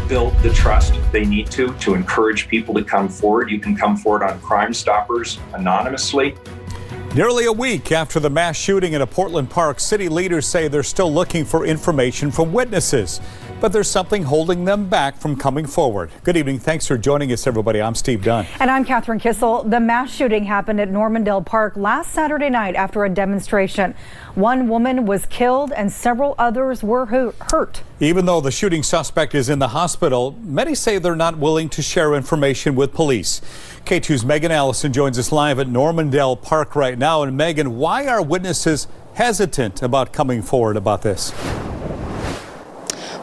Build the trust they need to encourage people to come forward. You can come forward on Crime Stoppers anonymously. Nearly a week after the mass shooting in a Portland park, city leaders say they're still looking for information from witnesses, but there's something holding them back from coming forward. Good evening. Thanks for joining us, everybody. I'm Steve Dunn. And I'm Catherine Kissel. The mass shooting happened at Normandale Park last Saturday night after a demonstration. One woman was killed and several others were hurt. Even though the shooting suspect is in the hospital, many say they're not willing to share information with police. Katu's Megan Allison joins us live at Normandale Park right now. And Megan, why are witnesses hesitant about coming forward about this?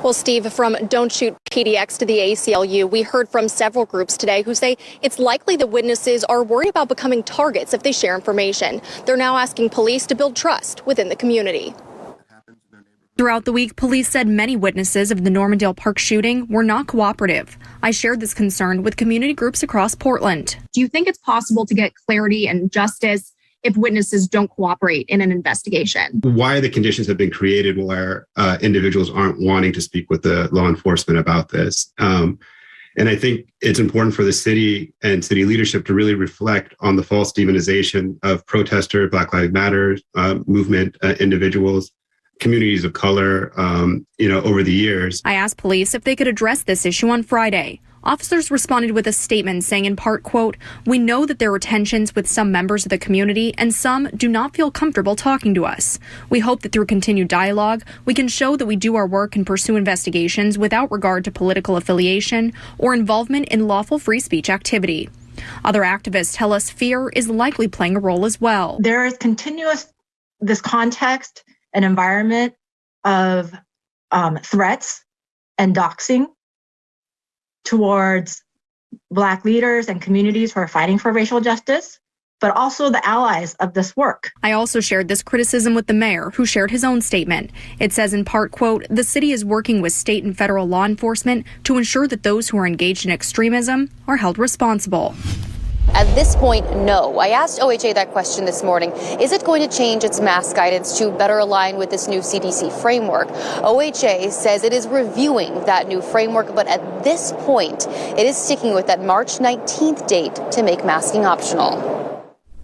Well, Steve, from Don't Shoot PDX to the ACLU, we heard from several groups today who say it's likely the witnesses are worried about becoming targets if they share information. They're now asking police to build trust within the community. Throughout the week, police said many witnesses of the Normandale Park shooting were not cooperative. I shared this concern with community groups across Portland. Do you think it's possible to get clarity and justice if witnesses don't cooperate in an investigation? Why the conditions have been created where individuals aren't wanting to speak with the law enforcement about this. And I think it's important for the city and city leadership to really reflect on the false demonization of protester, Black Lives Matter movement individuals, communities of color, over the years. I asked police if they could address this issue on Friday. Officers responded with a statement saying in part, quote, "We know that there are tensions with some members of the community and some do not feel comfortable talking to us. We hope that through continued dialogue, we can show that we do our work and pursue investigations without regard to political affiliation or involvement in lawful free speech activity." Other activists tell us fear is likely playing a role as well. There is this context and environment of threats and doxing towards Black leaders and communities who are fighting for racial justice, but also the allies of this work. I also shared this criticism with the mayor, who shared his own statement. It says in part, quote, "The city is working with state and federal law enforcement to ensure that those who are engaged in extremism are held responsible." At this point, no. I asked OHA that question this morning. Is it going to change its mask guidance to better align with this new CDC framework? OHA says it is reviewing that new framework, but at this point, it is sticking with that March 19th date to make masking optional.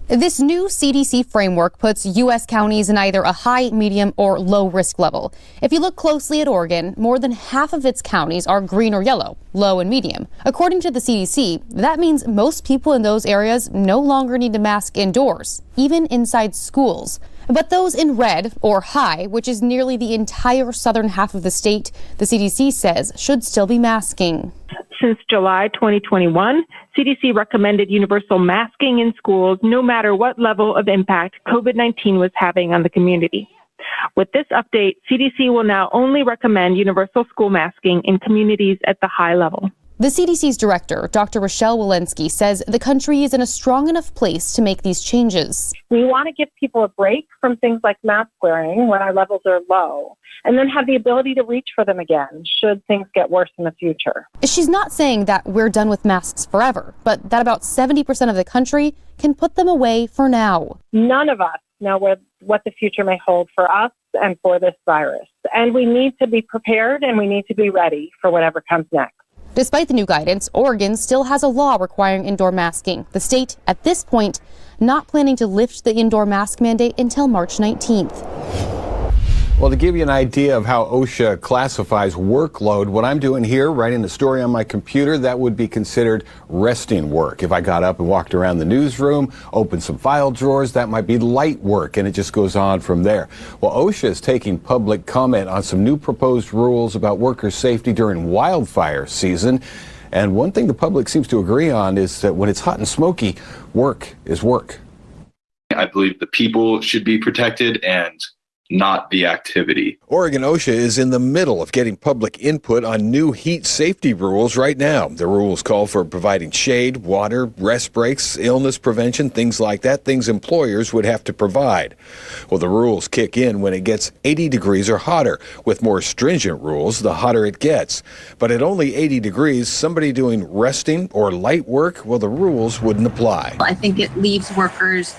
This new CDC framework puts U.S. counties in either a high, medium, or low risk level. If you look closely at Oregon, more than half of its counties are green or yellow, low and medium. According to the CDC, that means most people in those areas no longer need to mask indoors, even inside schools. But those in red or high, which is nearly the entire southern half of the state, the CDC says should still be masking. Since July 2021, CDC recommended universal masking in schools no matter what level of impact COVID-19 was having on the community. With this update, CDC will now only recommend universal school masking in communities at the high level. The CDC's director, Dr. Rochelle Walensky, says the country is in a strong enough place to make these changes. We want to give people a break from things like mask wearing when our levels are low, and then have the ability to reach for them again should things get worse in the future. She's not saying that we're done with masks forever, but that about 70% of the country can put them away for now. None of us know what the future may hold for us and for this virus, and we need to be prepared and we need to be ready for whatever comes next. Despite the new guidance, Oregon still has a law requiring indoor masking. The state, at this point, not planning to lift the indoor mask mandate until March 19th. Well, to give you an idea of how OSHA classifies workload, what I'm doing here, writing the story on my computer, that would be considered resting work. If I got up and walked around the newsroom, opened some file drawers, that might be light work, and it just goes on from there. Well, OSHA is taking public comment on some new proposed rules about worker safety during wildfire season. And one thing the public seems to agree on is that when it's hot and smoky, work is work. I believe the people should be protected and not the activity. Oregon OSHA is in the middle of getting public input on new heat safety rules right now. The rules call for providing shade, water, rest breaks, illness prevention, things like that, things employers would have to provide. Well, the rules kick in when it gets 80 degrees or hotter. With more stringent rules, the hotter it gets. But at only 80 degrees, somebody doing resting or light work, well, the rules wouldn't apply. I think it leaves workers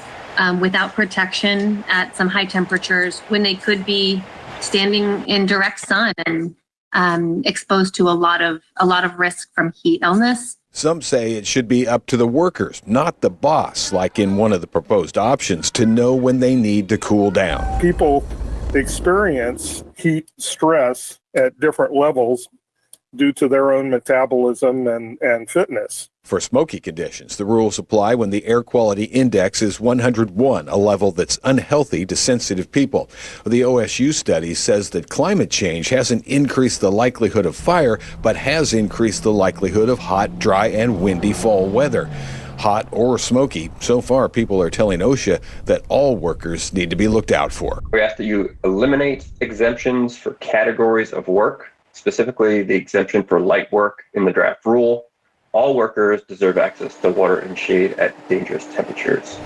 without protection at some high temperatures when they could be standing in direct sun and exposed to a lot of risk from heat illness. Some say it should be up to the workers, not the boss, like in one of the proposed options, to know when they need to cool down. People experience heat stress at different levels due to their own metabolism and fitness. For smoky conditions, the rules apply when the air quality index is 101, a level that's unhealthy to sensitive people. The OSU study says that climate change hasn't increased the likelihood of fire, but has increased the likelihood of hot, dry, and windy fall weather. Hot or smoky, so far people are telling OSHA that all workers need to be looked out for. We ask that you eliminate exemptions for categories of work, specifically the exemption for light work in the draft rule. All workers deserve access to water and shade at dangerous temperatures.